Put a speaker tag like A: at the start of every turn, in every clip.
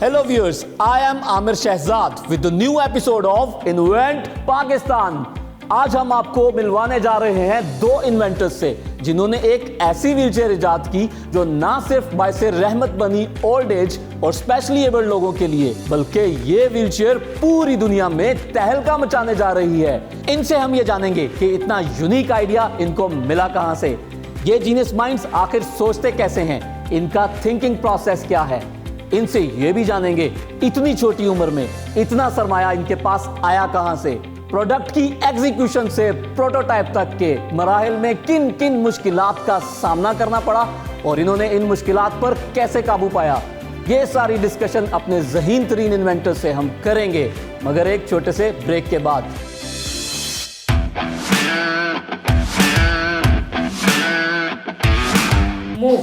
A: Hello viewers, I am Amir Shehzad with the new episode of Invent Pakistan. आज हम आपको मिलवाने जा रहे हैं दो इन्वेंटर्स से जिन्होंने एक ऐसी व्हीलचेयर इजाद की जो ना सिर्फ बाइसे रहमत बनी ओल्ड एज और स्पेशली एबल्ड लोगों के लिए, बल्कि ये व्हीलचेयर पूरी दुनिया में तहलका मचाने जा रही है। इनसे हम ये जानेंगे कि इतना यूनिक आइडिया इनको मिला कहां से, ये जीनियस माइंड्स आखिर सोचते कैसे हैं, इनका थिंकिंग प्रोसेस क्या है। इनसे ये भी जानेंगे इतनी छोटी उम्र में इतना सरमाया इनके पास आया कहां से, प्रोडक्ट की एग्जीक्यूशन से प्रोटोटाइप तक के मराहिल में किन किन मुश्किलात का सामना करना पड़ा और इन्होंने इन मुश्किलात पर कैसे काबू पाया। ये सारी डिस्कशन अपने ज़हीन तरीन इन्वेंटर से हम करेंगे, मगर एक छोटे से ब्रेक के बाद।
B: मूव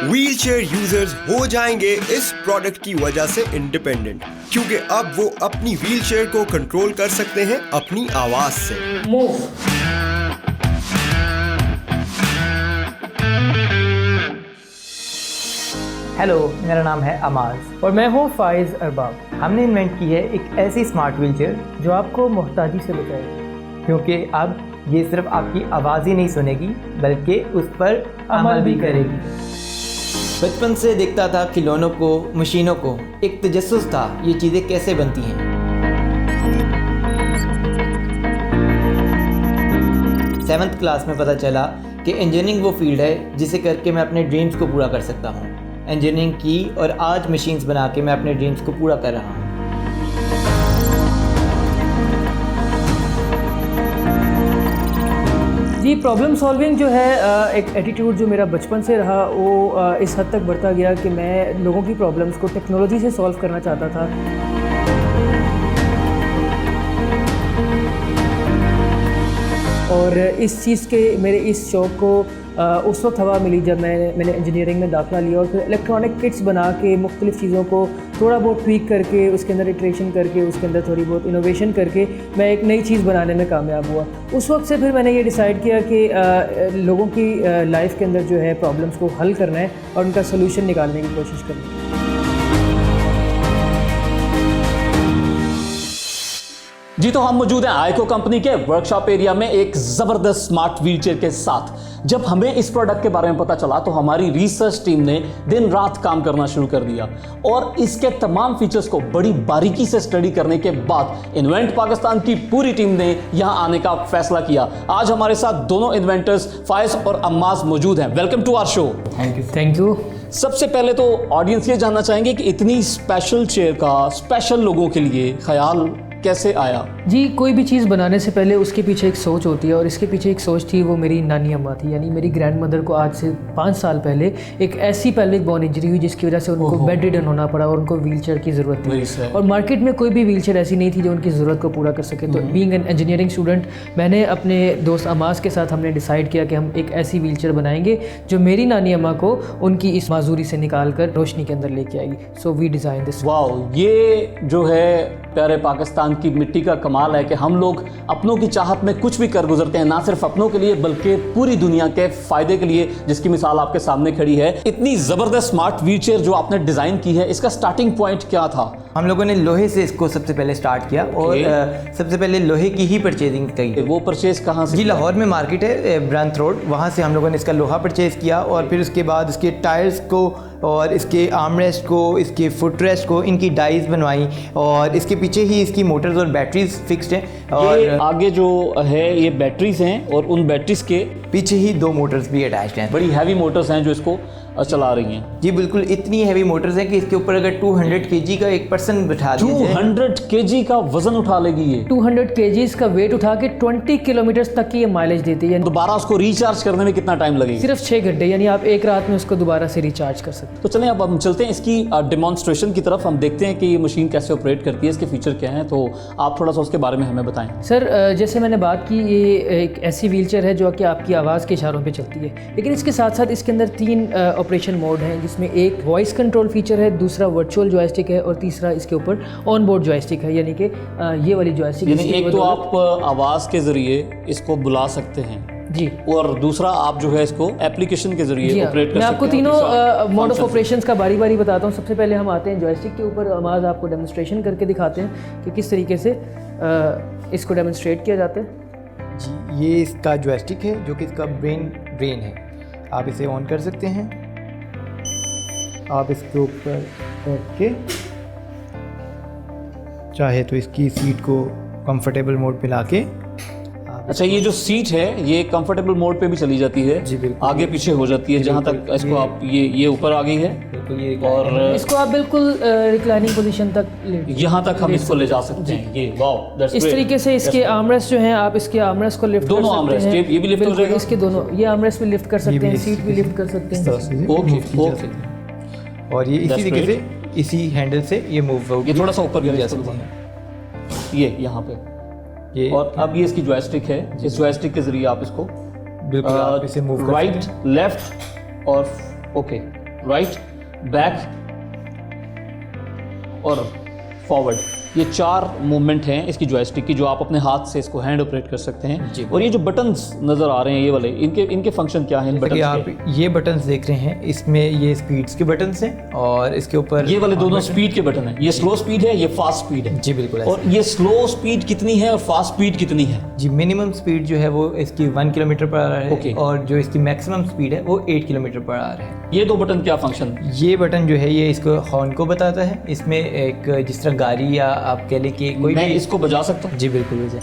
C: व्हीलचेयर यूजर्स हो जाएंगे इस प्रोडक्ट की वजह से इंडिपेंडेंट, क्योंकि अब वो अपनी व्हीलचेयर को कंट्रोल कर सकते हैं अपनी आवाज से।
B: मूव
D: हेलो, मेरा नाम है अमाज
B: और मैं हूँ फाइज अरबाब।
D: हमने इन्वेंट की है एक ऐसी स्मार्ट व्हीलचेयर जो आपको मोहताजी से बचाएगी, क्योंकि अब ये सिर्फ आपकी आवाज़ ही नहीं सुनेगी बल्कि उस पर अमल भी करेगी। बचपन से देखता था खिलौनों को, मशीनों को, एक तजस्सुस था ये चीज़ें कैसे बनती हैं। 7th क्लास में पता चला कि इंजीनियरिंग वो फील्ड है जिसे करके मैं अपने ड्रीम्स को पूरा कर सकता हूँ। इंजीनियरिंग की और आज मशीन्स बना के मैं अपने ड्रीम्स को पूरा कर रहा हूँ।
B: जी, प्रॉब्लम सॉल्विंग जो है एक एटीट्यूड जो मेरा बचपन से रहा, वो इस हद तक बढ़ता गया कि मैं लोगों की प्रॉब्लम्स को टेक्नोलॉजी से सॉल्व करना चाहता था। और इस चीज़ के मेरे इस शौक़ को उस वक्त हवा मिली जब मैंने इंजीनियरिंग में दाखिला लिया और फिर इलेक्ट्रॉनिक किट्स बना के मुख्तलिफ़ चीज़ों को थोड़ा बहुत ट्वीक करके उसके अंदर इटरेशन करके उसके अंदर थोड़ी बहुत इनोवेशन करके मैं एक नई चीज़ बनाने में कामयाब हुआ। उस वक्त से फिर मैंने ये डिसाइड किया कि लोगों की लाइफ के अंदर जो है प्रॉब्लम्स को हल करना है और उनका सोल्यूशन निकालने की कोशिश करनी है।
A: जी तो हम मौजूद हैं आइको कंपनी के वर्कशॉप एरिया में एक जबरदस्त स्मार्ट व्हीलचेयर के साथ। जब हमें इस प्रोडक्ट के बारे में पता चला तो हमारी रिसर्च टीम ने दिन रात काम करना शुरू कर दिया और इसके तमाम फीचर्स को बड़ी बारीकी से स्टडी करने के बाद इन्वेंट पाकिस्तान की पूरी टीम ने यहां आने का फैसला किया। आज हमारे साथ दोनों इन्वेंटर्स फाइज और अम्माज मौजूद हैं। Welcome to our show.
B: Thank you.
A: सबसे पहले तो ऑडियंस ये जानना चाहेंगे कि इतनी स्पेशल चेयर का स्पेशल लोगों के लिए ख्याल कैसे आया?
B: जी, कोई भी चीज़ बनाने से पहले उसके पीछे एक सोच होती है और इसके पीछे एक सोच थी, वो मेरी नानी अम्मा थी। यानी मेरी ग्रैंड मदर को आज से 5 साल पहले एक ऐसी पेल्विक बोन इंजरी हुई जिसकी वजह से उनको बेड रिडन होना पड़ा और उनको व्हीलचेयर की ज़रूरत थी और मार्केट में कोई भी व्हीलचेयर ऐसी नहीं थी जो उनकी ज़रूरत को पूरा कर सके। तो बीइंग एन इंजीनियरिंग स्टूडेंट मैंने अपने दोस्त अमाज के साथ हमने डिसाइड किया कि हम एक ऐसी व्हीलचेयर बनाएंगे जो मेरी नानी अम्मा को उनकी इस माजूरी से निकाल कर रोशनी के अंदर लेके आएगी। So we design this.
A: Wow, ये जो है प्यारे पाकिस्तान की मिट्टी का कमाल है कि हम लोग अपनों की चाहत में कुछ भी कर गुजरते हैं, ना सिर्फ अपनों के लिए बल्कि पूरी दुनिया के फायदे के लिए, जिसकी मिसाल आपके सामने खड़ी है। इतनी जबरदस्त स्मार्ट व्हीलचेयर जो आपने डिजाइन की है, इसका स्टार्टिंग पॉइंट क्या था?
D: हम लोगों ने लोहे से इसको सबसे पहले स्टार्ट किया और सबसे पहले लोहे की ही परचेजिंग की।
A: वो परचेज कहाँ से?
D: जी, लाहौर में मार्केट है ब्रंथ रोड, वहाँ से हम लोगों ने इसका लोहा परचेज़ किया और फिर उसके बाद इसके टायर्स को और इसके आर्मरेस्ट को, इसके फुटरेस्ट को, इनकी डाइज बनवाई और इसके पीछे ही इसकी मोटर्स और बैटरीज फिक्स्ड हैं और
A: ये आगे जो है ये बैटरीज हैं और उन बैटरीज के
D: पीछे ही 2 मोटर्स भी अटैच्ड हैं।
A: बड़ी हैवी मोटर्स हैं जो इसको चला रही हैं।
D: जी बिल्कुल, इतनी हैवी मोटर्स हैं कि इसके ऊपर अगर 200 kg का एक पर्सन बिठा दिया जाए
A: 200 kg का वजन उठा लेगी ये।
B: 200 kg का वेट उठा के 20 किलोमीटर तक की ये माइलेज देती है।
A: दोबारा उसको रिचार्ज करने में कितना टाइम लगेगा?
B: सिर्फ 6 घंटे, यानी आप एक रात में उसको दोबारा से रिचार्ज कर सकते हैं।
A: तो चलें अब हम चलते हैं इसकी डेमोन्स्ट्रेशन की तरफ। हम देखते हैं कि ये मशीन कैसे ऑपरेट करती है, इसके फीचर क्या हैं, तो आप थोड़ा सा उसके बारे में हमें बताएं।
B: सर जैसे मैंने बात की, ये एक ऐसी व्हीलचेयर है जो कि आपकी आवाज़ के इशारों पे चलती है, लेकिन इसके साथ साथ इसके अंदर 3 ऑपरेशन मोड हैं, जिसमें एक वॉइस कंट्रोल फीचर है, दूसरा वर्चुअल जॉयस्टिक है और तीसरा इसके ऊपर ऑन बोर्ड जॉयस्टिक है, यानी कि ये वाली जॉयस्टिक।
A: यानी एक तो आप आवाज़ के ज़रिए इसको बुला सकते हैं
B: जी,
A: और दूसरा आप जो है इसको एप्लीकेशन के जरिए ऑपरेट कर सकते हैं।
B: मैं आपको तीनों मोड ऑफ ऑपरेशंस का बारी बारी बताता हूँ। सबसे पहले हम आते हैं जॉयस्टिक के ऊपर, आवाज़ आपको डेमोन्स्ट्रेशन करके दिखाते हैं कि किस तरीके से इसको डेमोन्स्ट्रेट किया जाता है।
D: जी, ये इसका जॉयस्टिक है जो कि इसका ब्रेन है। आप इसे ऑन कर सकते हैं। आप इसके ऊपर बैठ के चाहे तो इसकी सीट को कंफर्टेबल मोड पे लाके,
A: अच्छा, ये जो सीट है ये कंफर्टेबल मोड पे भी चली जाती है,
D: जी बिल्कुल,
A: आगे पीछे हो जाती है, जहाँ तक इसको आप ये ऊपर आ गई है
D: बिल्कुल ये
A: और
B: इसको आप बिल्कुल रिक्लाइनिंग पोजीशन तक ले
A: यहाँ तक हम इसको ले जा सकते हैं। ये वाओ, दैट्स
B: इस
A: ग्रेट।
B: तरीके से इसके आर्मरेस्ट जो हैं, आप इसके आर्मरेस्ट को लिफ्ट कर
A: दोनों
B: सकते
A: आर्मरेस्ट,
B: हैं।
A: ये भी लिफ्ट हो
B: बिल्कुल,
A: जाएगा?
B: इसके दोनों ये आर्मरेस्ट भी लिफ्ट कर सकते हैं,
D: भी
B: सीट भी लिफ्ट कर सकते
D: इस तरह
B: हैं।
D: से
A: ओके
D: move
A: ओके,
D: और ये इसी
A: That's
D: तरीके
A: great.
D: से इसी हैंडल से ये मूव आउट
A: ये थोड़ा सा ऊपर
D: जा
A: जा
D: सकते
A: सकते
D: हैं।
A: हैं, ये यहाँ पे।
D: ये
A: और अब ये इसकी जॉयस्टिक है, इस जॉयस्टिक के जरिए आप इसको
D: बिल्कुल आप इसे मूव कर
A: राइट,
D: सकते हैं।
A: लेफ्ट और ओके, राइट, बैक और फॉरवर्ड, ये 4 मूवमेंट हैं इसकी जॉयस्टिक की, जो आप अपने हाथ से इसको हैंड ऑपरेट कर सकते हैं।
D: जी।
A: और ये जो बटन्स नजर आ रहे हैं ये वाले, इनके फंक्शन क्या हैं इन
D: जैसे कि
A: बटन्स
D: आप ये बटन्स देख रहे हैं, इसमें ये स्पीड्स के बटन्स हैं और इसके ऊपर
A: ये वाले दोनों स्पीड के बटन हैं। ये स्लो स्पीड है, ये फास्ट स्पीड है।
D: जी बिल्कुल
A: और ये स्लो स्पीड कितनी है और फास्ट स्पीड कितनी है?
D: जी, मिनिमम स्पीड जो है वो इसकी 1 किलोमीटर पर आवर है
A: Okay.
D: और जो इसकी मैक्सिमम स्पीड है वो 8 किलोमीटर पर आवर है।
A: ये 2 बटन क्या फंक्शन?
D: ये बटन जो है ये इसको हॉर्न को बताता है। इसमें एक जिस तरह गाड़ी या आप कह लें कि कोई
A: मैं
D: भी,
A: इसको बजा सकता हूँ?
D: जी बिल्कुल वैसे।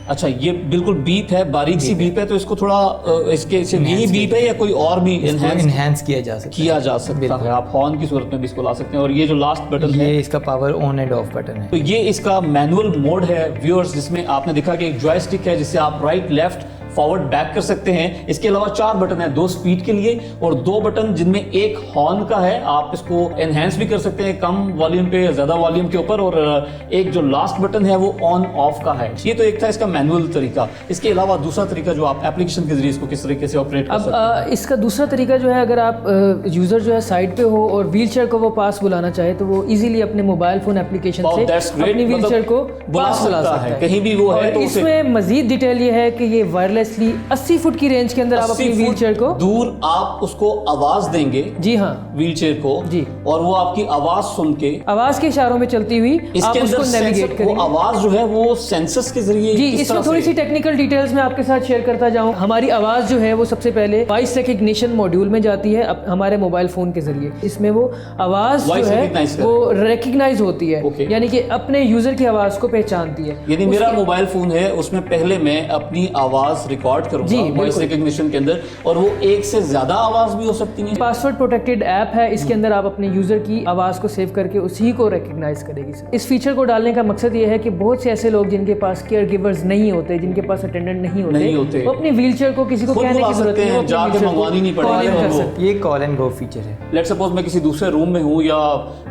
A: अच्छा, ये बिल्कुल बीप है, बारीक सी बीप है, तो इसको थोड़ा इसके से यही बीप है या कोई और भी
D: इनहेंस किया जा सकता
A: किया जा सकता
D: बिल्कुल।
A: है? आप हॉर्न की सूरत में भी इसको ला सकते हैं। और ये जो लास्ट बटन
D: है।
A: है,
D: ये इसका power on end off button है।
A: तो ये इसका मैनुअल मोड है व्यूअर्स, जिसमें आपने देखा कि एक जॉयस्टिक है जिससे आप राइट, लेफ्ट, फॉरवर्ड, बैक कर सकते हैं। इसके अलावा 4 बटन है, 2 स्पीड के लिए और 2 बटन जिनमें एक हॉर्न का है, आप इसको एनहेंस भी कर सकते हैं कम वॉल्यूम पे या ज्यादा वॉल्यूम के ऊपर, और एक जो लास्ट बटन है वो ऑन ऑफ का है। ये तो एक था इसका मैनुअल तरीका। इसके अलावा दूसरा तरीका जो आप एप्लीकेशन के जरिए इसको किस तरीके से ऑपरेट कर सकते हैं?
B: अब इसका दूसरा तरीका जो है, अगर आप यूज़र जो है साइड पे हो और व्हीलचेयर को वो पास बुलाना चाहे, तो वो इजीली अपने मोबाइल फोन एप्लीकेशन
A: Wow,
B: से
A: that's great.
B: अपनी व्हीलचेयर को
A: बुला
B: पास बुला
A: सकता
B: सकता
A: है, कहीं भी वो है
B: और
A: तो उसे-
B: इसमें मजीद डिटेल ये है कि ये वायरलेसली 80 फुट की रेंज के अंदर आप
A: 80
B: अपनी
A: फुट
B: व्हीलचेयर को,
A: दूर आप उसको आवाज देंगे,
B: जी हाँ,
A: व्हीलचेयर को,
B: जी,
A: और वो आपकी आवाज सुन के
B: आवाज के इशारों में चलती हुई आप
A: इसके
B: उसको
A: अंदर
B: नेविगेट
A: वो
B: करेंगे।
A: आवाज जो है वो सेंसर्स के जरिए
B: जी,
A: किस
B: इसमें
A: तरह
B: थोड़ी
A: से-
B: सी टेक्निकल डिटेल्स मैं आपके साथ शेयर करता जाऊं। हमारी आवाज़ जो है वो सबसे पहले वॉइस रिकग्निशन मॉड्यूल में जाती है हमारे मोबाइल फ़ोन के जरिए। इसमें वो आवाज़ जो
A: Voice
B: है
A: recognize कर
B: वो रिकग्नाइज होती है,
A: Okay.
B: यानी कि अपने यूज़र की आवाज़ को पहचानती है।
A: यानी मेरा मोबाइल फोन है, उसमें पहले मैं अपनी आवाज रिकॉर्ड
B: जी,
A: करूंगा वॉइस
B: बिल्कुल।
A: रिकग्निशन के अंदर, और वो एक से ज्यादा आवाज भी हो सकती है।
B: पासवर्ड प्रोटेक्टेड ऐप है, इसके अंदर आप अपने यूज़र की आवाज़ को सेव करके उसी को रिकग्नाइज करेगी। इस फीचर को डालने का मकसद ये है कि बहुत से ऐसे लोग जिनके पास केयर गिवर्स नहीं होते, जिनके पास अटेंडेंट नहीं होते, वो अपनी व्हीलचेयर को किसी को
A: खुद
B: कहने
A: बुला
B: की जरूरत
A: सकते
B: नहीं है,
A: हैं,
B: वो अपनी
A: जाके
B: wheelchair को
A: मंगवानी नहीं
B: call in
A: पड़ेगी
B: कर
A: उनको।
B: सकते हैं।
D: ये कॉल एंड गो फीचर है।
A: लेट सपोज मैं किसी दूसरे रूम में हूँ या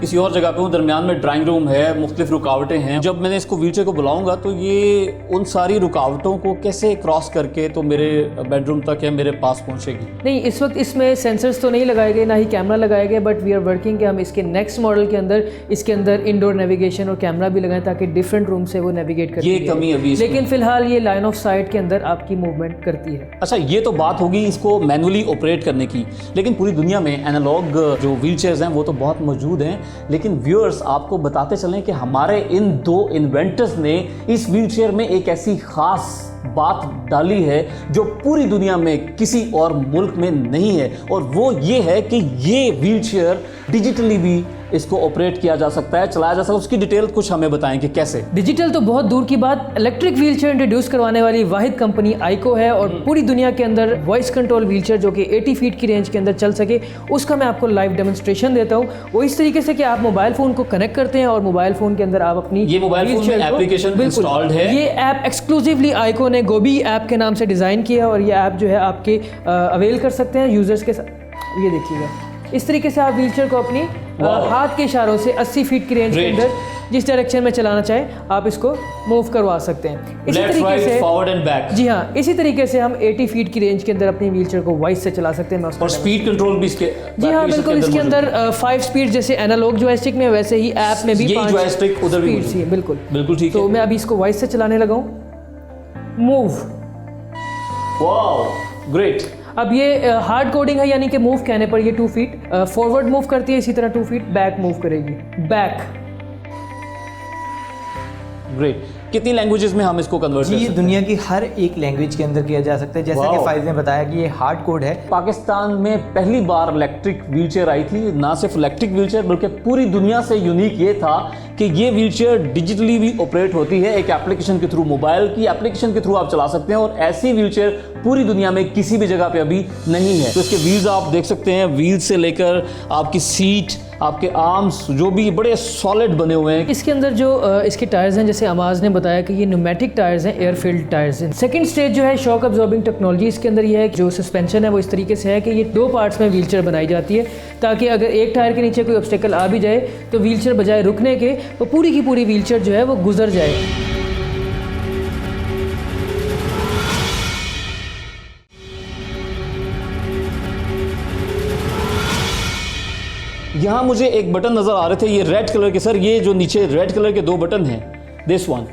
A: किसी और जगह पे हूँ, दरमियान में ड्राइंग रूम है, मुख्तलिफ रुकावटें हैं, जब मैंने इसको व्हीलचेयर को बुलाऊंगा तो ये उन सारी रुकावटों को कैसे क्रॉस करके तो मेरे बेडरूम तक या मेरे पास पहुंचेगी?
B: नहीं, इस वक्त इसमें सेंसर्स तो नहीं लगाए गए, ना ही कैमरा लगाए गए, बट वी आर वर्किंग कि हम इसके नेक्स्ट मॉडल के अंदर इसके अंदर इंडोर नेविगेशन और कैमरा भी लगाएं ताकि डिफरेंट रूम से वो नेविगेट करती
A: ये
B: है।
A: कमी अभी इसमें-
B: लेकिन फिलहाल ये लाइन ऑफ साइट के अंदर आपकी मूवमेंट करती है।
A: अच्छा, ये तो बात होगी इसको मैनुअली ऑपरेट करने की, लेकिन पूरी दुनिया में एनालॉग जो व्हीलचेयर्स हैं वो तो बहुत मौजूद हैं, लेकिन व्यूअर्स आपको बताते चलें कि हमारे इन 2 इन्वेंटर्स ने इस व्हीलचेयर में एक ऐसी खास बात डाली है जो पूरी दुनिया में किसी और मुल्क में नहीं है, और वो ये है कि ये व्हीलचेयर डिजिटली भी इसको ऑपरेट किया जा सकता है, चलाया जा सकता है। उसकी डिटेल कुछ हमें बताएं कि कैसे।
B: डिजिटल तो बहुत दूर की बात, इलेक्ट्रिक व्हीलचेयर इंट्रोड्यूस करवाने वाली वाहिद कंपनी आइको है, और पूरी दुनिया के अंदर वॉइस कंट्रोल व्हीलचेयर जो कि 80 फीट की रेंज के अंदर चल सके, उसका मैं आपको लाइव डेमोन्स्ट्रेशन देता हूँ। वो इस तरीके से कि आप मोबाइल फ़ोन को कनेक्ट करते हैं और मोबाइल फ़ोन के अंदर आप अपनी
A: ये मोबाइल फोन में
B: wheelchair को-
A: एप्लीकेशन
B: बिल्कुल,
A: इंस्टॉल्ड है।
B: ये ऐप एक्सक्लूसिवली आइको ने गोबी ऐप के नाम से डिज़ाइन किया है, और ये ऐप जो है आपके अवेल कर सकते हैं यूज़र्स के साथ। ये देखिएगा, इस तरीके से आप व्हीलचेयर को अपनी हाथ के इशारों से 80 फीट की रेंज के
A: Great.
B: अंदर जिस डायरेक्शन में चलाना चाहें आप इसको मूव करवा सकते हैं। इसी
A: लेफ्ट
B: तरीके
A: राइट
B: से
A: फॉरवर्ड एंड बैक।
B: जी हाँ, इसी तरीके से हम 80 फीट की रेंज के अंदर अपनी व्हीलचेयर को वॉइस से चला सकते हैं। मैं उसका
A: और स्पीड कंट्रोल भी इसके
B: जी हाँ बिल्कुल, इसके अंदर 5 स्पीड जैसे एनालॉग जॉयस्टिक में वैसे ही ऐप में भी
A: यही
B: 5
A: joystick उधर भी
B: स्पीड है। बिल्कुल
A: बिल्कुल ठीक
B: तो
A: है।
B: मैं अभी इसको वॉइस से चलाने लगा हूँ। मूव।
A: Wow great.
B: अब ये हार्ड कोडिंग है, यानी कि मूव कहने पर ये 2 फीट फॉरवर्ड मूव करती है, इसी तरह 2 फीट बैक मूव करेगी। बैक।
A: ग्रेट। कितनी लैंग्वेजेस में हम इसको कन्वर्ट
D: जी
A: कर
D: ये
A: सकते हैं?
D: दुनिया की हर एक लैंग्वेज के अंदर किया जा सकता है। जैसा कि
A: Wow.
D: फाइज ने बताया कि ये हार्ड कोड है।
A: पाकिस्तान में पहली बार इलेक्ट्रिक व्हीलचेयर आई थी। ना सिर्फ इलेक्ट्रिक व्हीलचेयर बल्कि पूरी दुनिया से यूनिक ये था कि ये व्हीलचेयर डिजिटली भी ऑपरेट होती है, एक एप्लीकेशन के थ्रू, मोबाइल की एप्लीकेशन के थ्रू आप चला सकते हैं। और ऐसी व्हीलचेयर पूरी दुनिया में किसी भी जगह पे अभी नहीं है। तो इसके व्हील्स आप देख सकते हैं, व्हील से लेकर आपकी सीट, आपके आर्म्स जो भी बड़े सॉलिड बने हुए हैं।
B: इसके अंदर जो इसके टायर्स हैं, जैसे अमाज ने बताया कि ये न्यूमेटिक टायर्स हैं, एयर फिल्ड टायर्स हैं। सेकंड स्टेज जो है शॉक अब्जॉर्बिंग टेक्नोलॉजी, इसके अंदर ये है कि जो सस्पेंशन है वो इस तरीके से है कि ये 2 पार्ट्स में व्हीलचेयर बनाई जाती है, ताकि अगर एक टायर के नीचे कोई ऑब्स्टेकल आ भी जाए तो व्हीलचेयर बजाय रुकने के वो पूरी की पूरी व्हीलचेयर जो है वो गुजर जाए।
A: यहाँ मुझे एक बटन नजर आ रहे थे, ये रेड कलर के। सर ये जो नीचे रेड कलर के 2 बटन हैं, this one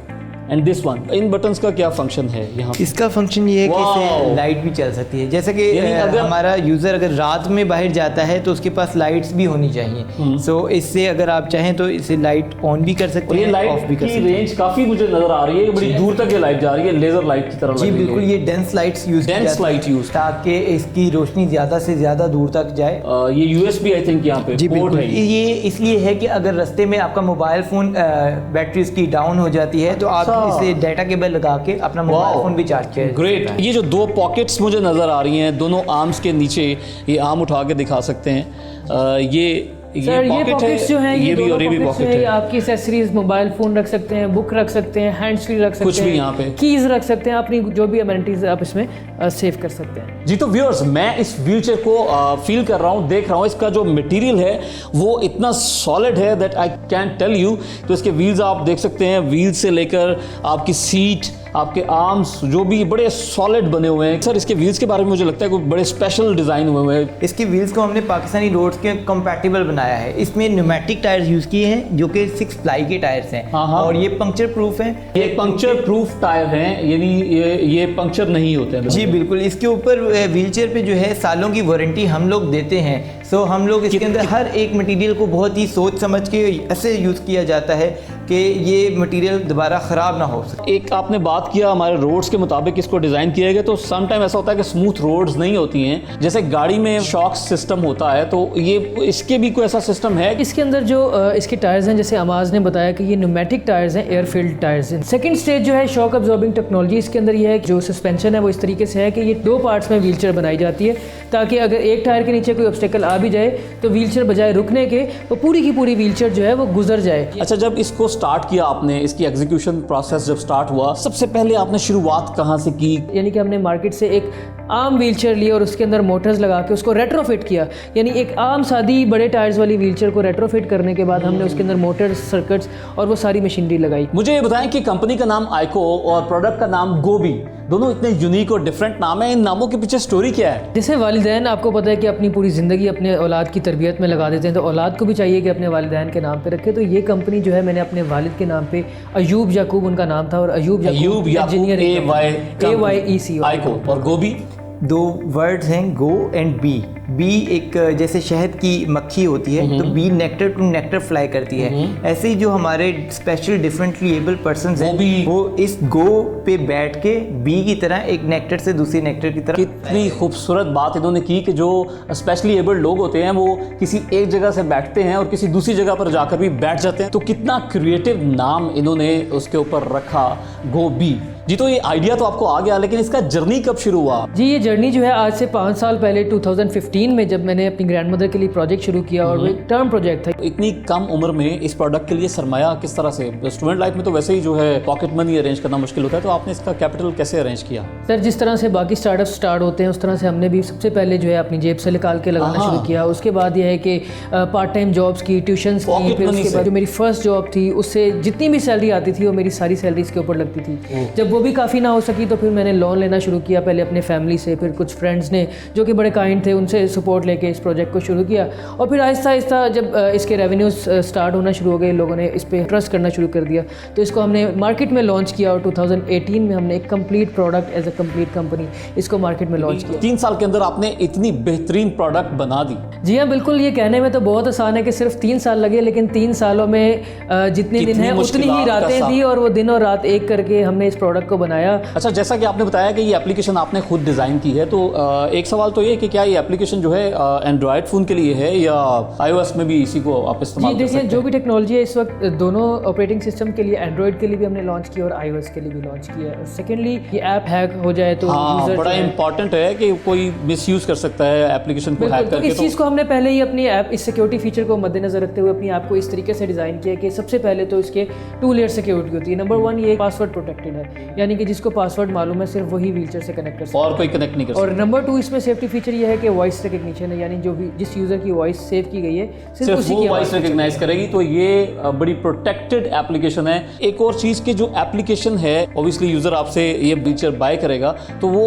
A: and this one, in buttons का क्या फंक्शन है यहाँ?
D: इसका फंक्शन ये है कि
A: Wow.
D: इससे लाइट भी चल सकती है। जैसे कि
A: यानी अगर-
D: हमारा यूज़र अगर रात में बाहर जाता है तो उसके पास लाइट्स भी होनी चाहिए। सो इससे अगर आप चाहें तो इसे लाइट ऑन भी कर
A: और
D: सकते
A: ये
D: हैं,
A: लाइट
D: ऑफ भी कर
A: की
D: सकते हैं।
A: रेंज काफी मुझे नजर आ रही है, बड़ी दूर तक ये लाइट जा रही है, लेजर लाइट की तरह
D: जी
A: लग रही
D: बिल्कुल,
A: है।
D: ये dense lights use
A: Dense light use।
D: ताकि इसकी रोशनी ज़्यादा से ज़्यादा दूर तक जाए।
A: ये यूएसबी आई थिंक यहाँ पे
D: जी
A: पोर्ट
D: बिल्कुल,
A: है।
D: ये इसलिए है कि अगर रास्ते में आपका मोबाइल फ़ोन बैटरी इसकी डाउन हो जाती है तो आप
A: अच्छा।
D: इसे डाटा केबल लगा के अपना मोबाइल फ़ोन भी चार्ज कर
A: ग्रेट। ये जो 2 पॉकेट्स मुझे नजर आ रही हैं, दोनों आर्म्स के नीचे, ये आर्म उठा के दिखा सकते हैं।
B: सर ये पॉकेट्स जो हैं, ये
A: भी और ये भी
B: पॉकेट्स जो
A: पॉकेट
B: है,
A: है।
B: आपकी एक्सेसरीज, मोबाइल फोन रख सकते हैं, बुक रख सकते हैं, हैंड्स फ्री रख सकते
A: कुछ
B: हैं,
A: भी यहाँ पे।
B: कीज रख सकते हैं, अपनी जो भी अमेनिटीज आप इसमें सेव कर सकते हैं।
A: जी तो व्यूअर्स, मैं इस व्हीलचेयर को फील कर रहा हूँ, देख रहा हूँ। इसका जो मटेरियल है वो इतना सॉलिड है that I can tell you. तो इसके व्हील्स आप देख सकते हैं, व्हील से लेकर आपकी सीट, आपके आर्म्स जो भी बड़े सॉलिड बने हुए हैं। सर इसके व्हील्स के बारे में मुझे लगता है कोई बड़े स्पेशल डिज़ाइन हुए हैं।
D: इसके व्हील्स को हमने पाकिस्तानी रोड्स के कंपैटिबल बनाया है। इसमें न्यूमेटिक टायर्स यूज़ किए हैं जो कि 6 प्लाई के टायर्स हैं।
A: हाँ, हाँ।
D: और ये पंक्चर प्रूफ हैं।
A: ये पंक्चर प्रूफ टायर हैं, यानी ये पंक्चर नहीं होते हैं।
D: जी बिल्कुल, इसके ऊपर व्हीलचेयर पे जो है सालों की वारंटी हम लोग देते हैं। सो हम लोग इसके अंदर हर एक मटेरियल को बहुत ही सोच समझ के ऐसे यूज़ किया जाता है कि ये मटेरियल दोबारा ख़राब ना हो सके।
A: एक आपने बात किया हमारे रोड्स के मुताबिक इसको डिज़ाइन किया गया, तो सम टाइम ऐसा होता है कि स्मूथ रोड्स नहीं होती हैं। जैसे गाड़ी में शॉक सिस्टम होता है, तो ये इसके भी कोई ऐसा सिस्टम है?
B: इसके अंदर जो इसके टायर्स हैं, जैसे अमाज ने बताया कि ये न्यूमेटिक टायर्स हैं, एयर फिल्ड टायर्स हैं। सेकंड स्टेज जो है शॉक अब्जॉर्बिंग टेक्नोलॉजी, इसके अंदर ये है कि जो सस्पेंशन है वो इस तरीके से है कि ये 2 पार्ट्स में व्हीलचेयर बनाई जाती है, ताकि अगर एक टायर के नीचे कोई ऑब्स्टेकल आ भी जाए तो व्हीलचेयर बजाय रुकने के वो पूरी की पूरी व्हीलचेयर जो है वो गुजर जाए।
A: अच्छा, जब इसको स्टार्ट किया आपने, इसकी एग्जीक्यूशन प्रोसेस जब स्टार्ट हुआ, सबसे पहले आपने शुरुआत कहाँ से की?
B: यानी कि हमने मार्केट से एक आम व्हीलचेयर ली और उसके अंदर मोटर्स लगा के उसको रेट्रोफिट किया। यानी एक आम सादी बड़े टायर्स वाली व्हीलचेयर को रेट्रोफिट करने के बाद हमने उसके अंदर मोटर्स, सर्किट्स और वो सारी मशीनरी लगाई।
A: मुझे ये बताएं कि कंपनी का नाम आइको और प्रोडक्ट का नाम गोबी, दोनों इतने यूनिक और डिफरेंट नाम है, इन नामों के पीछे स्टोरी क्या है?
B: जैसे वालिदैन आपको पता है कि अपनी पूरी ज़िंदगी अपने औलाद की तरबियत में लगा देते हैं, तो औलाद को भी चाहिए कि अपने वालिदैन के नाम पे रखे। तो ये कंपनी जो है, मैंने अपने वालिद के नाम पे अयूब याकूब उनका नाम था, और अयूब याकूब इंजीनियरिंग AYEC
A: आइको, और गोबी
D: 2 वर्ड्स हैं, गो एंड बी। बी एक जैसे शहद की मक्खी होती है, तो bee nectar to nectar fly करती है। ऐसे ही जो हमारे स्पेशल डिफरेंटली एबल पर्सन हैं, वो इस गो पे बैठ के बी की तरह एक नेक्टर से दूसरी नेक्टर की तरफ।
A: कितनी खूबसूरत बात इन्होंने की कि जो स्पेशली एबल्ड लोग होते हैं वो किसी एक जगह से बैठते हैं और किसी दूसरी जगह पर जाकर भी बैठ जाते हैं। तो कितना क्रिएटिव नाम इन्होंने उसके ऊपर रखा, गोबी। जी, तो ये आइडिया तो आपको आ गया, लेकिन इसका जर्नी कब शुरू हुआ?
B: जी, ये जर्नी जो है आज से 5 साल पहले 2015 में जब मैंने अपनी ग्रैंडमदर के लिए प्रोजेक्ट शुरू किया, और वो एक टर्म प्रोजेक्ट था।
A: इतनी कम उम्र में इस प्रोडक्ट के लिए सरमाया किस तरह से? स्टूडेंट लाइफ में तो वैसे ही जो है पॉकेट मनी अरेंज करना मुश्किल होता है, तो आपने इसका कैपिटल कैसे अरेंज किया?
B: सर, जिस तरह से बाकी स्टार्टअप स्टार्ट होते हैं उस तरह से हमने भी सबसे पहले जो है अपनी जेब से निकाल के लगाना शुरू किया। उसके बाद यह है कि पार्ट टाइम जॉब्स की, ट्यूशन्स की,
A: Pocket
B: फिर
A: money
B: उसके
A: से?
B: बाद जो मेरी फर्स्ट जॉब थी उससे जितनी भी सैलरी आती थी वो मेरी सारी सैलरी इसके ऊपर लगती थी। जब वो भी काफ़ी ना हो सकी तो फिर मैंने लोन लेना शुरू किया, पहले अपने फैमिली से, फिर कुछ फ्रेंड्स ने जो कि बड़े काइंड थे उनसे सपोर्ट लेके इस प्रोजेक्ट को शुरू किया। और फिर आहिस्ता आहिस्ता जब इसके रेवेन्यूज स्टार्ट होना शुरू हो गए, लोगों ने इस पर ट्रस्ट करना शुरू कर दिया, तो इसको हमने मार्केट में लॉन्च किया। और 2018 में हमने एक complete product as a complete company इसको मार्केट में लॉन्च किया।
A: 3 साल के अंदर आपने इतनी बेहतरीन प्रोडक्ट बना दी।
B: जी हाँ, बिल्कुल। ये कहने में तो बहुत आसान है कि सिर्फ 3 साल लगे, लेकिन 3 सालों में जितने दिन हैं उतनी ही रातें थी, और वो दिन और रात एक करके हमने इस प्रोडक्ट को बनाया।
A: अच्छा, जैसा कि आपने बताया कि ये एप्लीकेशन आपने खुद डिज़ाइन की है, तो एक सवाल तो ये कि क्या ये एप्लीकेशन जो है एंड्रॉयड फ़ोन के लिए है या iOS में भी इसी को आप इस्तेमाल
B: जी
A: कर
B: देखिए,
A: सकते
B: जो
A: हैं?
B: भी टेक्नोलॉजी है इस वक्त दोनों ऑपरेटिंग सिस्टम के लिए, एंड्रॉयड के लिए भी हमने लॉन्च किया और iOS के लिए भी लॉन्च किया है। सेकेंडली, ये ऐप हैक हो जाए तो
A: हाँ,
B: यूजर
A: बड़ा इंपॉर्टेंट है कि कोई मिसयूज़ कर सकता है एप्लीकेशन को हैक
B: तो
A: करके।
B: इस चीज़ को हमने पहले ही अपनी ऐप, इस सिक्योरिटी फीचर को मद्देनजर रखते हुए अपनी ऐप को इस तरीके से डिज़ाइन किया कि सबसे पहले तो इसके 2 लेयर सिक्योरिटी होती है। नंबर 1, ये पासवर्ड प्रोटेक्टेड है, यानी कि जिसको पासवर्ड मालूम है सिर्फ वही व्हीलचेयर से कनेक्ट कर सकता है।
A: और कोई कनेक्ट नहीं कर
B: और
A: सकता।
B: नंबर 2, इसमें सेफ्टी फीचर ये है कि वॉइस रिकग्निशन है, यानी जो भी जिस यूज़र की वॉइस सेव की गई है सिर्फ उसी
A: वो
B: की
A: वॉइस रिकग्नाइज करेगी, तो ये बड़ी प्रोटेक्टेड एप्लीकेशन है। एक और चीज़ की जो एप्लीकेशन है, ऑब्वियसली यूज़र आपसे ये फीचर बाय करेगा तो वो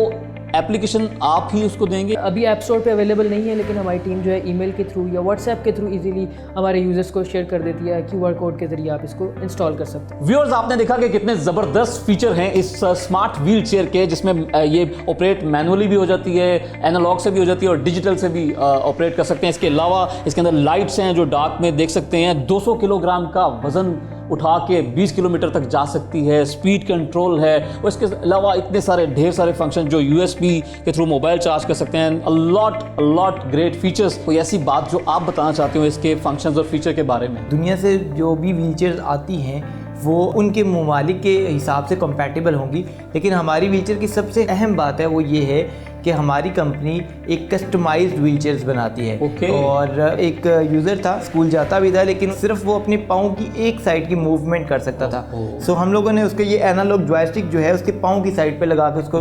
A: एप्लीकेशन आप ही उसको देंगे?
B: अभी ऐप स्टोर पे अवेलेबल नहीं है, लेकिन हमारी टीम जो है ईमेल के थ्रू या व्हाट्सएप के थ्रू इजीली हमारे यूजर्स को शेयर कर देती है। QR कोड के जरिए आप इसको इंस्टॉल कर सकते हैं।
A: व्यूअर्स, आपने देखा कि कितने ज़बरदस्त फीचर हैं इस स्मार्ट व्हील चेयर के, जिसमें ये ऑपरेट मैनुअली भी हो जाती है, एनालॉग से भी हो जाती है और डिजिटल से भी ऑपरेट कर सकते हैं। इसके अलावा इसके अंदर लाइट्स हैं जो डार्क में देख सकते हैं। 200 किलोग्राम का वजन उठा के 20 किलोमीटर तक जा सकती है। स्पीड कंट्रोल है, और इसके अलावा इतने सारे ढेर सारे फंक्शन जो USB के थ्रू मोबाइल चार्ज कर सकते हैं। A lot great features. कोई ऐसी बात जो आप बताना चाहते हो इसके फंक्शंस और फीचर के बारे में?
D: दुनिया से जो भी व्हीलचेयर आती हैं वो उनके ममालिक के हिसाब से कंपैटिबल होंगी, लेकिन हमारी व्हीलचेयर की सबसे अहम बात है वो ये है कि हमारी कंपनी एक कस्टमाइज्ड व्हीलचेयर्स बनाती है।
A: Okay.
D: और एक यूज़र था, स्कूल जाता भी था, लेकिन सिर्फ वो अपने पाँव की एक साइड की मूवमेंट कर सकता था। सो हम लोगों ने उसके ये एनालॉग जॉयस्टिक जो है उसके पाँव की साइड पे लगा के उसको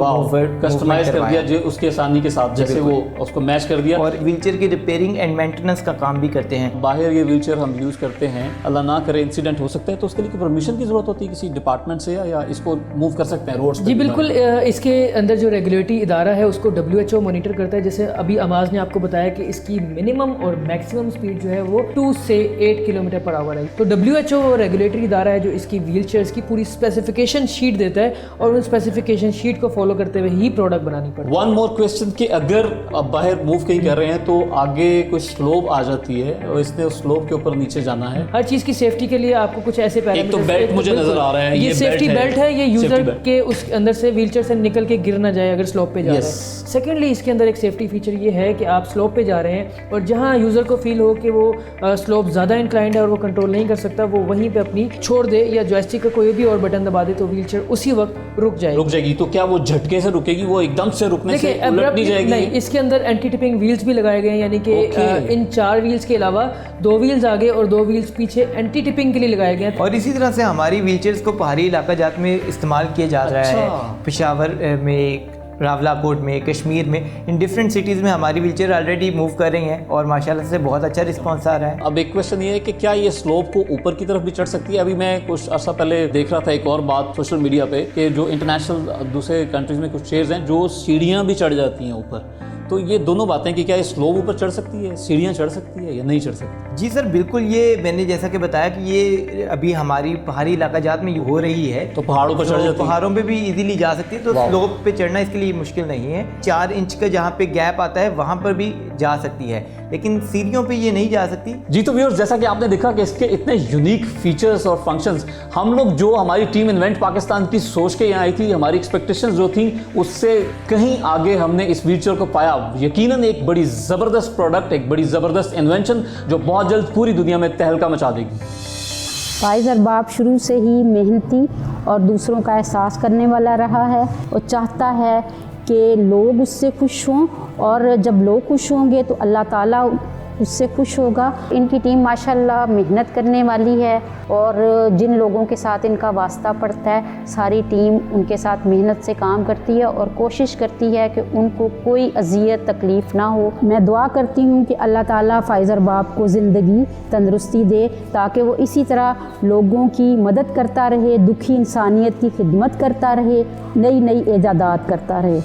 A: कस्टमाइज कर दिया जो उसके आसानी के साथ, जैसे वो उसको मैच कर दिया।
D: और व्हीलचेयर की रिपेयरिंग एंड मेंटेनेंस का काम भी करते हैं।
A: बाहर ये व्हीलचेयर हम यूज़ करते हैं, अल्लाह ना करे इंसिडेंट हो सकता है, तो उसके लिए परमिशन की ज़रूरत होती है किसी डिपार्टमेंट से, या इसको मूव कर सकते हैं रोड्स पे?
B: जी बिल्कुल। इसके अंदर जो रेगुलेटरी इदारा है उसको WHO मॉनिटर करता है। जैसे अभी अमाज ने आपको बताया कि इसकी मिनिमम और मैक्सिमम स्पीड जो है वो 2 से 8 किलोमीटर पर आवर है। तो WHO रेगुलेटरी इदारा है जो इसकी व्हीलचेयर्स की पूरी स्पेसिफिकेशन शीट देता है, और उन स्पेसिफिकेशन शीट को फॉलो करते हुए ही प्रोडक्ट बनानी पड़ती है।
A: वन मोर क्वेश्चन कि अगर आप बाहर मूव कहीं कर रहे हैं तो आगे कोई स्लोप आ जाती है और इसने उस स्लोप के ऊपर नीचे जाना है,
B: हर चीज़ की सेफ्टी के लिए आपको कुछ ऐसे
A: एक तो बेल्ट मुझे नजर आ रहा है,
B: ये सेफ्टी बेल्ट है, ये यूजर
A: belt।
B: के उस अंदर से व्हीलचेयर से निकल के गिर ना जाए अगर स्लोप पे जा रहा
A: Yes।
B: है। सेकेंडली, इसके अंदर एक सेफ्टी फीचर ये है कि आप स्लोप पे जा रहे हैं और जहां यूजर को फील हो कि वो स्लोप ज़्यादा इंक्लाइंड है और वो कंट्रोल नहीं कर सकता, वो वहीं पे अपनी छोड़ दे या जॉयस्टिक का कोई भी और बटन दबा दे तो व्हीलचेयर उसी वक्त रुक जाएगी।
A: तो क्या वो झटके से रुकेगी, वो एकदम से रुकने से
B: देखिए,
A: उलट नहीं जाएगी?
B: नहीं, इसके अंदर एंटी टिपिंग व्हील्स भी लगाए गए हैं, यानी कि इन 4 व्हील्स के अलावा 2 व्हील्स आगे और 2 व्हील्स पीछे एंटी टिपिंग के लिए लगाए गए हैं।
D: और इसी तरह से हमारी व्हीलचेयर्स को पहाड़ी इलाका जात में इस्तेमाल किया जा रहा है। पेशावर में, रावलाकोट में, कश्मीर में, इन डिफरेंट सिटीज़ में हमारी व्हीलचेयर ऑलरेडी मूव कर रही हैं और माशाल्लाह से बहुत अच्छा रिस्पांस आ रहा है।
A: अब एक क्वेश्चन ये है कि क्या ये स्लोप को ऊपर की तरफ भी चढ़ सकती है? अभी मैं कुछ अर्सा पहले देख रहा था एक और बात सोशल मीडिया पे कि जो इंटरनेशनल दूसरे कंट्रीज में कुछ चेयर्स हैं जो सीढ़ियाँ भी चढ़ जाती हैं ऊपर, तो ये दोनों बातें कि क्या ये स्लोप ऊपर चढ़ सकती है, सीढ़ियाँ चढ़ सकती है या नहीं चढ़ सकती?
D: जी सर, बिल्कुल। ये मैंने जैसा कि बताया कि ये अभी हमारी पहाड़ी इलाका जात में हो रही है,
A: तो पहाड़ों पर चढ़ जाती है?
D: पहाड़ों पे भी इजीली जा सकती है, तो स्लोप पे चढ़ना इसके लिए मुश्किल नहीं है। 4 इंच का जहाँ पे गैप आता है वहाँ पर भी जा सकती है, लेकिन सीढ़ियों पे ये नहीं जा सकती।
A: जी, तो व्यूअर्स, जैसा कि आपने देखा कि इसके इतने यूनिक फीचर्स और फंक्शंस, हम लोग जो हमारी टीम इन्वेंट पाकिस्तान की सोच के यहाँ आई थी, हमारी एक्सपेक्टेशंस जो थी उससे कहीं आगे हमने इस व्हीलचेयर को पाया। यकीनन एक बड़ी ज़बरदस्त प्रोडक्ट, एक बड़ी ज़बरदस्त इन्वेंशन जो बहुत जल्द पूरी दुनिया में तहलका मचा देगी।
E: फाइज़ अरबाब शुरू से ही मेहनती और दूसरों का एहसास करने वाला रहा है और चाहता है कि लोग उससे खुश हों, और जब लोग खुश होंगे तो अल्लाह ताला उससे खुश होगा। इनकी टीम माशाल्लाह मेहनत करने वाली है और जिन लोगों के साथ इनका वास्ता पड़ता है सारी टीम उनके साथ मेहनत से काम करती है और कोशिश करती है कि उनको कोई अजियत तकलीफ़ ना हो। मैं दुआ करती हूँ कि अल्लाह ताला फ़ाइज़ अरबाब को ज़िंदगी तंदुरुस्ती दे ताकि वो इसी तरह लोगों की मदद करता रहे, दुखी इंसानियत की खिदमत करता रहे, नई नई ईजादात करता रहे।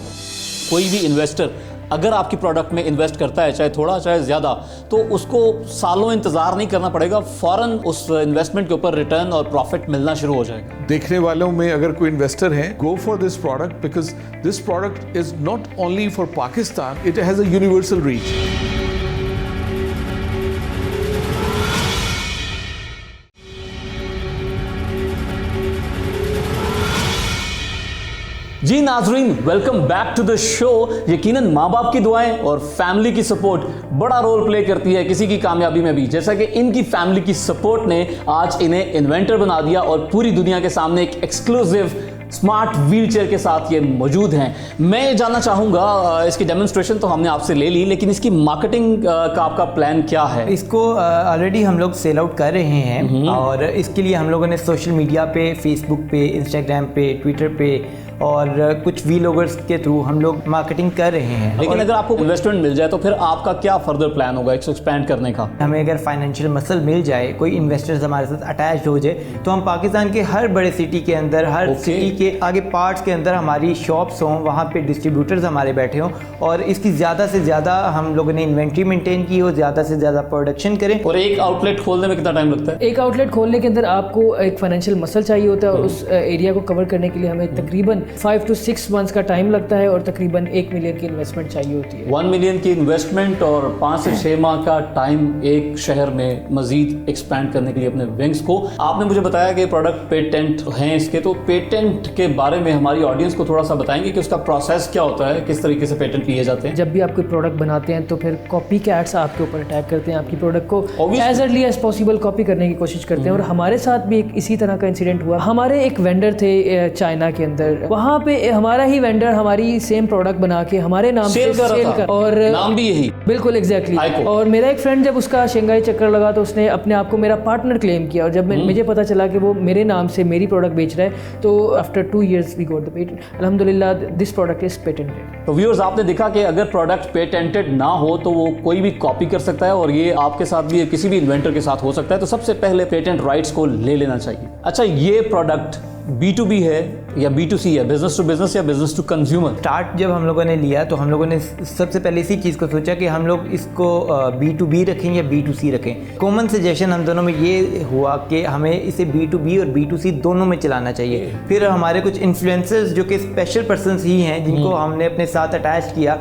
A: कोई भी इन्वेस्टर अगर आपकी प्रोडक्ट में इन्वेस्ट करता है, चाहे थोड़ा चाहे ज़्यादा, तो उसको सालों इंतज़ार नहीं करना पड़ेगा, फ़ौरन उस इन्वेस्टमेंट के ऊपर रिटर्न और प्रॉफिट मिलना शुरू हो जाएगा।
F: देखने वालों में अगर कोई इन्वेस्टर है, go for this product because this product is not only for Pakistan, it has a universal reach.
A: जी नाजरीन, welcome back to the show. यकीनन माँ बाप की दुआएं और फैमिली की सपोर्ट बड़ा रोल प्ले करती है किसी की कामयाबी में भी, जैसा कि इनकी फैमिली की सपोर्ट ने आज इन्हें इन्वेंटर बना दिया और पूरी दुनिया के सामने एक एक्सक्लूसिव स्मार्ट व्हीलचेयर के साथ ये मौजूद हैं। मैं ये जानना चाहूँगा, इसकी डेमोन्स्ट्रेशन तो हमने आपसे ले ली, लेकिन इसकी मार्केटिंग का आपका प्लान क्या है?
D: इसको ऑलरेडी हम लोग सेल आउट कर रहे हैं और इसके लिए हम लोगों ने सोशल मीडिया पे, फेसबुक पे, इंस्टाग्राम पे, ट्विटर पे और कुछ व्लॉगर्स के थ्रू हम लोग मार्केटिंग कर रहे हैं।
A: लेकिन अगर आपको इन्वेस्टमेंट मिल जाए तो फिर आपका क्या फर्दर प्लान होगा इसको एक्सपैंड करने का?
D: हमें अगर फाइनेंशियल मसल मिल जाए, कोई इन्वेस्टर्स हमारे साथ अटैच हो जाए, तो हम पाकिस्तान के हर बड़े सिटी के अंदर, हर सिटी के आगे पार्ट्स के अंदर हमारी शॉप्स हों, वहाँ पे डिस्ट्रीब्यूटर्स हमारे बैठे हों और इसकी ज़्यादा से ज़्यादा हम लोगों ने इन्वेंट्री मेंटेन की हो, ज़्यादा से ज़्यादा प्रोडक्शन करें।
A: और एक आउटलेट खोलने में कितना टाइम लगता है?
B: एक आउटलेट खोलने के अंदर आपको एक फाइनेंशियल मसल चाहिए होता है और उस एरिया को कवर करने के लिए हमें तकरीबन 5 to 6 मंथ्स का टाइम लगता है और तकरीबन 1 मिलियन की इन्वेस्टमेंट चाहिए होती है।
A: 1 मिलियन की इन्वेस्टमेंट और 5 से 6 माह का टाइम एक शहर में मजीद एक्सपैंड करने के लिए अपने विंग्स को। आपने मुझे बताया कि प्रोडक्ट पेटेंट हैं इसके, तो पेटेंट के बारे में हमारी ऑडियंस को थोड़ा सा बताएंगे कि उसका प्रोसेस क्या होता है, किस तरीके से पेटेंट लिए जाते हैं?
B: जब भी आप कोई प्रोडक्ट बनाते हैं तो फिर कॉपी कैट्स आपके ऊपर अटैक करते हैं, आपकी प्रोडक्ट को as early as possible copy करने की कोशिश करते हैं। और हमारे साथ भी एक इसी तरह का इंसिडेंट हुआ। हमारे एक वेंडर थे चाइना के अंदर, वहाँ पे हमारा ही वेंडर हमारी सेम प्रोडक्ट बना के हमारे नाम से सेल कर, और
A: नाम भी यही,
B: बिल्कुल एग्जैक्टली। और मेरा एक फ्रेंड जब उसका शंघाई चक्कर लगा तो उसने अपने आप को मेरा पार्टनर क्लेम किया और जब मुझे पता चला कि वो मेरे नाम से मेरी प्रोडक्ट बेच रहा है तो after 2 years we got the patent. अल्हम्दुलिल्लाह दिस प्रोडक्ट इज पेटेंटेड।
A: तो व्यूअर्स, आपने देखा कि अगर प्रोडक्ट पेटेंटेड ना हो तो वो कोई भी कॉपी कर सकता है और ये आपके साथ भी, किसी भी इन्वेंटर के साथ हो सकता है। तो सबसे पहले पेटेंट राइट्स को ले लेना चाहिए। अच्छा, ये प्रोडक्ट B2B है या B2C है, बिजनेस टू बिजनेस या बिजनेस टू कंज्यूमर?
D: स्टार्ट जब हम लोगों ने लिया तो हम लोगों ने सबसे पहले इसी चीज़ को सोचा कि हम लोग इसको B2B रखें या B2C रखें। कॉमन सजेशन हम दोनों में ये हुआ कि हमें इसे B2B और B2C दोनों में चलाना चाहिए। फिर हमारे कुछ इन्फ्लुएंसर्स जो कि स्पेशल पर्सनस ही हैं जिनको हमने अपने साथ अटैच किया,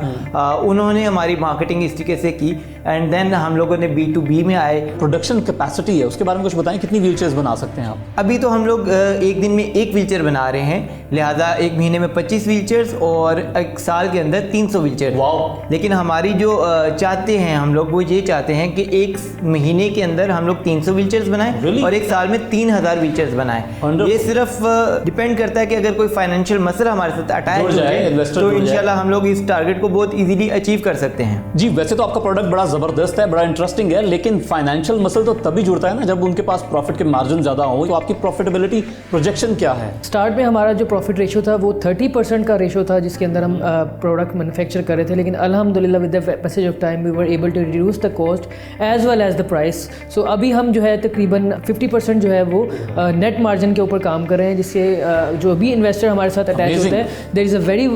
D: उन्होंने हमारी मार्केटिंग इस तरीके से की एंड देन हम लोगों ने B2B में आए।
A: प्रोडक्शन कैपेसिटी है, उसके बारे में कुछ बताएं, कितनी व्हीलचेयर्स बना सकते हैं आप?
D: अभी तो हम लोग एक दिन में एक व्हीलचेयर बना रहे हैं, लिहाजा एक महीने में 25 व्हीलचेयर्स और एक साल के अंदर 300 व्हीलचेयर।
A: वाह!
D: लेकिन हमारी जो चाहते हैं हम लोग, वो ये चाहते हैं कि एक महीने के अंदर हम लोग 300 व्हीलचेयर्स बनाएं
A: Really?
D: और एक साल में 3000 व्हीलचेयर्स बनाएं। ये सिर्फ डिपेंड करता है कि अगर कोई फाइनेंशियल मसला हमारे साथ अटैच हो जाए तो इंशाल्लाह हम लोग इस टारगेट को बहुत इजीली अचीव कर सकते हैं।
A: जी, वैसे तो आपका प्रोडक्ट बड़ा जबरदस्त है, बड़ा इंटरेस्टिंग है, लेकिन फाइनेंशियल मसल तो तभी जुड़ता है ना जब उनके पास प्रॉफिट के मार्जिन ज्यादा हो। तो आपकी प्रॉफिटेबिलिटी प्रोजेक्शन क्या है?
B: स्टार्ट में हमारा जो प्रॉफिट रेशो था वो 30% का रेशो था जिसके अंदर हम प्रोडक्ट मैन्युफैक्चर कर रहे थे, लेकिन अल्हम्दुलिल्लाह with the passage of time we were able to reduce the cost as well as the price. So अभी हम जो है तकरीबन 50% जो है वो नेट मार्जिन के ऊपर काम कर रहे हैं, जिससे जो भी इन्वेस्टर हमारे साथ अटैच होते हैं there is a very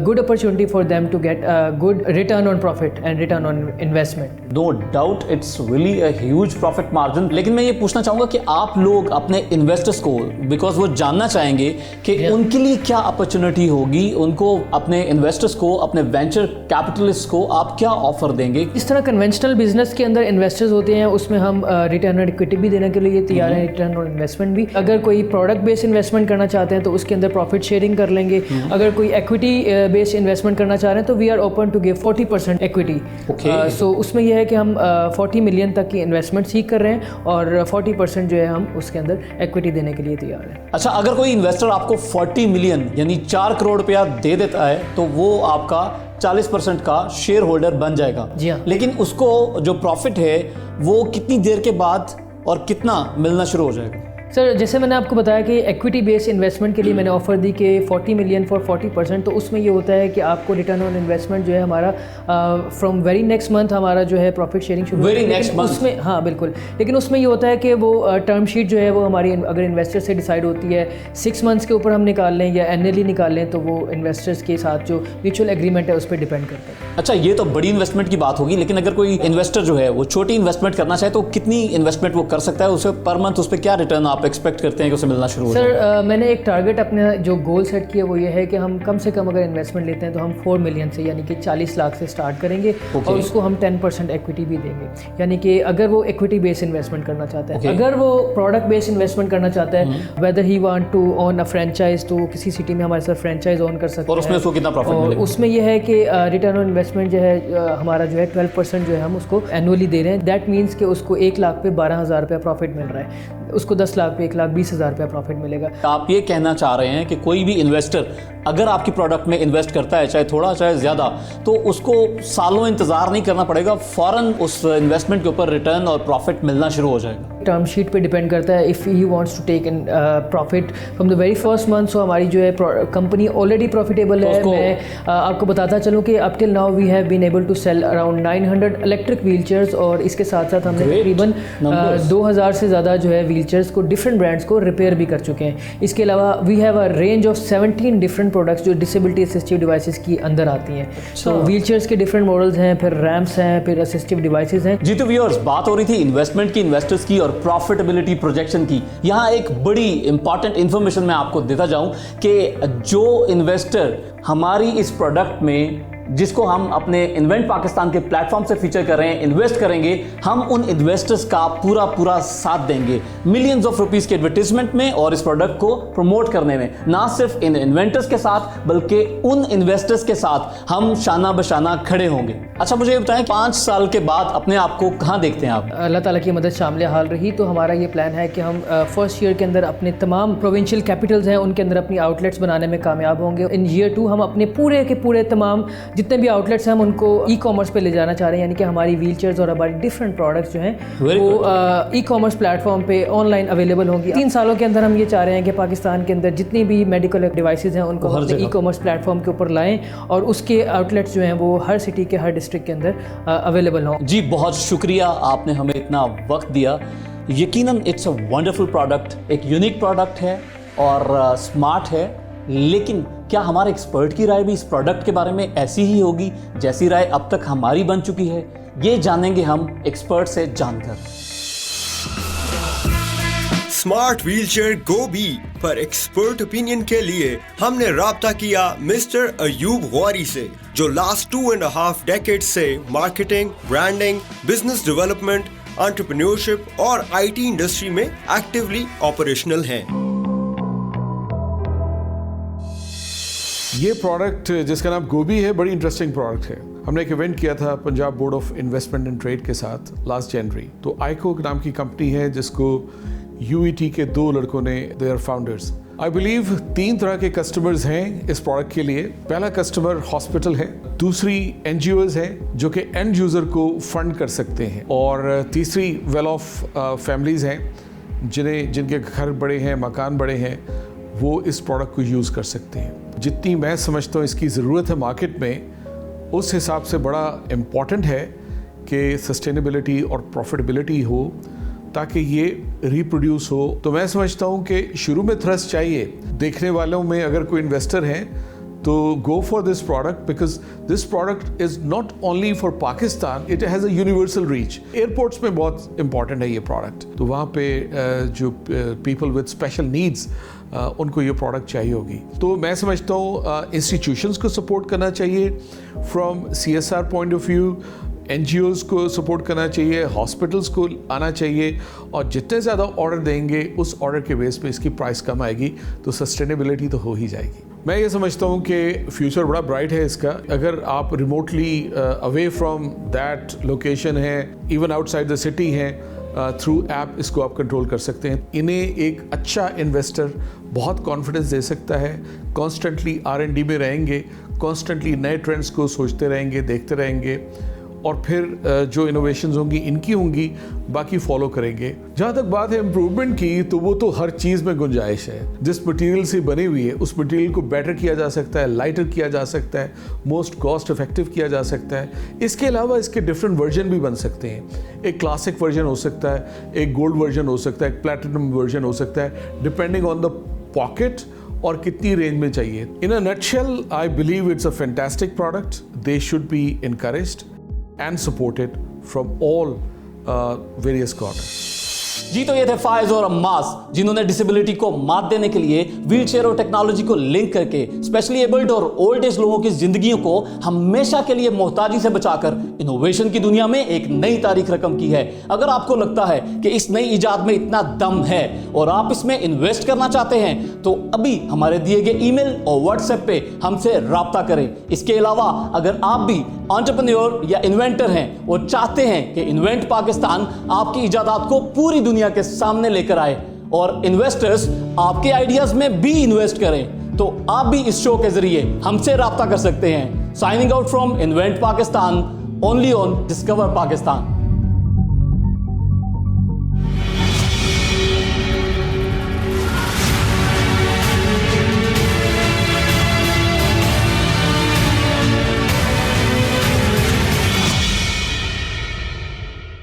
B: good opportunity for them to get good return on profit and return on investment.
A: No doubt it's really a huge profit margin. लेकिन मैं ये पूछना चाहूँगा कि आप लोग अपने इन्वेस्टर्स को, बिकॉज वो जानना चाहेंगे कि उनके लिए क्या अपॉर्चुनिटी होगी, उनको अपने इन्वेस्टर्स को, अपने वेंचर कैपिटलिस्ट को आप क्या ऑफर देंगे?
B: इस तरह कन्वेंशनल बिजनेस के अंदर इन्वेस्टर्स होते हैं, उसमें हम रिटर्न ऑन इक्विटी भी देने के लिए तैयार हैं, रिटर्न ऑन इन्वेस्टमेंट भी। अगर कोई प्रोडक्ट बेस्ड इन्वेस्टमेंट करना चाहते हैं तो उसके अंदर प्रॉफिट शेयरिंग कर लेंगे। अगर कोई इक्विटी बेस्ड इन्वेस्टमेंट करना चाह रहे हैं तो we are open to give 40% equity. So उसमें उसमें यह है कि हम 40 मिलियन तक की इन्वेस्टमेंट सीख कर रहे हैं और 40% जो है हम उसके अंदर एक्विटी देने के लिए तैयार हैं।
A: अच्छा, अगर कोई इन्वेस्टर आपको 40 मिलियन यानी 4 करोड़ रुपया दे देता है तो वो आपका 40% का शेयर होल्डर बन जाएगा।
B: जी हाँ।
A: लेकिन उसको जो प्रॉफिट है वो कितनी देर के बाद और कितना मिलना शुरू हो जाएगा?
B: सर, जैसे मैंने आपको बताया कि एक्विटी बेस्ड इन्वेस्टमेंट के लिए मैंने ऑफर दी कि 40 मिलियन फॉर 40%, तो उसमें ये होता है कि आपको रिटर्न ऑन इन्वेस्टमेंट जो है हमारा फ्रॉम वेरी नेक्स्ट मंथ हमारा जो है प्रॉफिट शेयरिंग शुरू
A: Very next month?
B: उसमें, हाँ बिल्कुल, लेकिन उसमें ये होता है कि वो टर्म शीट जो है वो हमारी अगर इन्वेस्टर से डिसाइड होती है 6 मंथ्स के ऊपर हम निकाल लें या एनुअली निकाल लें, तो वो इन्वेस्टर्स के साथ जो म्यूचुअल एग्रीमेंट है उस पर डिपेंड करता है।
A: अच्छा, ये तो बड़ी इन्वेस्टमेंट की बात होगी, लेकिन अगर कोई इन्वेस्टर जो है वो छोटी इन्वेस्टमेंट करना चाहे तो कितनी इन्वेस्टमेंट वो कर सकता है? उसे पर मंथ उस पर क्या रिटर्न आप एक्सपेक्ट करते हैं कि उसे मिलना शुरू हो जाए?
B: सर, मैंने एक टारगेट अपने जो गोल सेट किया वो ये है कि हम कम से कम अगर इन्वेस्टमेंट लेते हैं तो हम 4 मिलियन से यानी कि 40 लाख से स्टार्ट करेंगे और उसको हम 10% एक्विटी भी देंगे। यानी कि अगर वो एक्विटी बेस्ड इन्वेस्टमेंट करना चाहता है, अगर वो प्रोडक्ट बेस्ड इन्वेस्टमेंट करना चाहता है, whether he want to own a franchise, तो किसी सिटी में हमारे साथ फ्रेंचाइज ओन कर सकते हैं।
A: और उसमें उसको कितना प्रॉफिट मिलेगा?
B: उसमें यह है कि रिटर्न ऑन इन्वेस्टमेंट जो है हमारा जो है 12% जो है हम उसको एनुअली दे रहे हैं। दैट मीन्स कि उसको 1 लाख पे 12,000 रुपया प्रॉफिट मिल रहा है, उसको 10 लाख पे 1,20,000 रुपया प्रॉफिट मिलेगा।
A: आप ये कहना चाह रहे हैं कि कोई भी इन्वेस्टर अगर आपकी प्रोडक्ट में इन्वेस्ट करता है, चाहे थोड़ा चाहे ज़्यादा, तो उसको सालों इंतज़ार नहीं करना पड़ेगा, फ़ौरन उस इन्वेस्टमेंट के ऊपर रिटर्न और प्रॉफिट मिलना शुरू हो जाएगा।
B: टर्म शीट पे डिपेंड करता है, if he wants to take in profit from the very first month. So हमारी जो है कंपनी ऑलरेडी प्रॉफिटेबल है। मैं आपको बताता चलूँ कि up till now we have been able to sell around 900 electric wheelchairs, और इसके साथ साथ हमने तकरीबन 2000 से ज़्यादा जो है व्हील चेयर्स को डिफरेंट ब्रांड्स को रिपेयर भी कर चुके हैं। इसके अलावा we have a range of 17 different products जो डिसेबिलिटी असिस्टिव डिवाइसेस की अंदर आती हैं। तो व्हील चेयर्स के डिफरेंट मॉडल्स हैं, फिर रैम्प्स हैं, फिर असिस्टिव डिवाइसेस हैं।
A: जी तो व्यूअर्स, बात हो रही थी इन्वेस्टमेंट की, इन्वेस्टर्स की और प्रॉफिटेबिलिटी प्रोजेक्शन की। यहाँ एक बड़ी इंपॉर्टेंट इंफॉर्मेशन मैं आपको देता जाऊं कि जो इन्वेस्टर हमारी इस प्रोडक्ट में, जिसको हम अपने इन्वेंट पाकिस्तान के प्लेटफॉर्म से फीचर कर रहे हैं, इन्वेस्ट करेंगे, हम उन इन्वेस्टर्स का पूरा साथ देंगे मिलियंस ऑफ रुपीस के एडवर्टीजमेंट में और इस प्रोडक्ट को प्रमोट करने में। ना सिर्फ इन इन्वेंटर्स के साथ बल्कि उन इन्वेस्टर्स के साथ हम शाना बशाना खड़े होंगे। अच्छा, मुझे ये बताएं, 5 साल के बाद अपने आप को कहाँ देखते हैं आप?
B: अल्लाह ताला की मदद शामिल हाल रही तो हमारा ये प्लान है कि हम फर्स्ट ईयर के अंदर अपने तमाम प्रोविंशियल कैपिटल्स हैं उनके अंदर अपनी आउटलेट्स बनाने में कामयाब होंगे। इन ईयर 2 हम अपने पूरे के पूरे तमाम जितने भी आउटलेट्स हैं हम उनको ई कॉमर्स पे ले जाना चाह रहे हैं, यानी कि हमारी व्हील चेयर्स और हमारी डिफरेंट प्रोडक्ट्स जो हैं वो ई कॉमर्स प्लेटफॉर्म पे ऑनलाइन अवेलेबल होंगी। 3 सालों के अंदर हम ये चाह रहे हैं कि पाकिस्तान के अंदर जितनी भी मेडिकल डिवाइसेज हैं उनको अपने ई कॉमर्स प्लेटफॉर्म के ऊपर लाएं और उसके आउटलेट्स जो हैं वो हर सिटी के हर डिस्ट्रिक्ट के अंदर अवेलेबल हों।
A: जी बहुत शुक्रिया, आपने हमें इतना वक्त दिया। यकीनन इट्स अ वंडरफुल प्रोडक्ट, एक यूनिक प्रोडक्ट है और स्मार्ट है, लेकिन क्या हमारे एक्सपर्ट की राय भी इस प्रोडक्ट के बारे में ऐसी ही होगी जैसी राय अब तक हमारी बन चुकी है? ये जानेंगे हम एक्सपर्ट से जानकर।
C: स्मार्ट व्हीलचेयर गो बी पर एक्सपर्ट ओपिनियन के लिए हमने राब्ता किया मिस्टर अयूब गौरी से, जो लास्ट 2.5 डेकेड से marketing, branding, business development, entrepreneurship और IT इंडस्ट्री में एक्टिवली ऑपरेशनल हैं।
F: ये प्रोडक्ट जिसका नाम गोबी है, बड़ी इंटरेस्टिंग प्रोडक्ट है। हमने एक इवेंट किया था Punjab board of investment and trade के साथ लास्ट जनवरी। तो आईको नाम की कंपनी है जिसको UET के 2 लड़कों ने, they are founders. I believe 3 तरह के कस्टमर्स हैं इस प्रोडक्ट के लिए। पहला कस्टमर हॉस्पिटल है, दूसरी NGOs है जो कि एंड यूजर को फंड कर सकते हैं, और तीसरी वेल ऑफ फैमिलीज हैं जिनके घर बड़े हैं, मकान बड़े हैं, वो इस प्रोडक्ट को यूज़ कर सकते हैं। जितनी मैं समझता हूँ इसकी ज़रूरत है मार्केट में, उस हिसाब से बड़ा इम्पॉर्टेंट है कि सस्टेनेबिलिटी और प्रॉफिटेबिलिटी हो ताकि ये रिप्रोड्यूस हो। तो मैं समझता हूँ कि शुरू में थ्रस्ट चाहिए। देखने वालों में अगर कोई इन्वेस्टर हैं तो गो for this product, because this product is not only for Pakistan, it has a universal reach. Airports में बहुत इंपॉर्टेंट है ये प्रोडक्ट, तो वहाँ पे जो पीपल विद स्पेशल नीड्स उनको ये प्रोडक्ट चाहिए होगी। तो मैं समझता हूँ इंस्टीट्यूशंस को सपोर्ट करना चाहिए from CSR point of view, NGOs को सपोर्ट करना चाहिए, हॉस्पिटल्स को आना चाहिए, और जितने ज़्यादा ऑर्डर देंगे उस ऑर्डर के बेस पे इसकी प्राइस कम आएगी, तो सस्टेनेबिलिटी तो हो ही जाएगी। मैं ये समझता हूँ कि फ्यूचर बड़ा ब्राइट है इसका। अगर आप remotely away from that location है, इवन आउटसाइड द सिटी हैं, थ्रू ऐप इसको आप कंट्रोल कर सकते हैं। इन्हें एक अच्छा इन्वेस्टर बहुत कॉन्फिडेंस दे सकता है। कॉन्स्टेंटली R&D में रहेंगे, कॉन्स्टेंटली नए ट्रेंड्स को सोचते रहेंगे, देखते रहेंगे, और फिर जो इनोवेशंस होंगी इनकी होंगी, बाकी फॉलो करेंगे। जहाँ तक बात है इम्प्रूवमेंट की, तो वो तो हर चीज़ में गुंजाइश है। जिस मटेरियल से बनी हुई है उस मटेरियल को बेटर किया जा सकता है, लाइटर किया जा सकता है, मोस्ट कॉस्ट इफेक्टिव किया जा सकता है। इसके अलावा इसके डिफरेंट वर्जन भी बन सकते हैं। एक क्लासिक वर्जन हो सकता है, एक गोल्ड वर्जन हो सकता है, एक प्लैटिनम वर्जन हो सकता है, डिपेंडिंग ऑन द पॉकेट और कितनी रेंज में चाहिए। In a nutshell, I believe it's a fantastic product. They should be encouraged and supported from all various corners.
A: जी, तो ये थे फायज और अम्मास, जिन्होंने डिसेबिलिटी को मात देने के लिए व्हीलचेयर और टेक्नोलॉजी को लिंक करके स्पेशली एबल्ड और ओल्ड एज लोगों की जिंदगियों को हमेशा के लिए मोहताजी से बचाकर इनोवेशन की दुनिया में एक नई तारीख रकम की है। अगर आपको लगता है कि इस नई इजाद में इतना दम है और आप इसमें इन्वेस्ट करना चाहते हैं, तो अभी हमारे दिए गए ईमेल और व्हाट्सएप पे हमसे राब्ता करें। इसके अलावा अगर आप भी एंटरप्रेन्योर या इन्वेंटर हैं और चाहते हैं कि इन्वेंट पाकिस्तान आपकी इजादात को पूरी दुनिया के सामने लेकर आए और इन्वेस्टर्स आपके आइडियाज में भी इन्वेस्ट करें, तो आप भी इस शो के जरिए हमसे राब्ता कर सकते हैं। Signing out from invent Pakistan, only on discover Pakistan.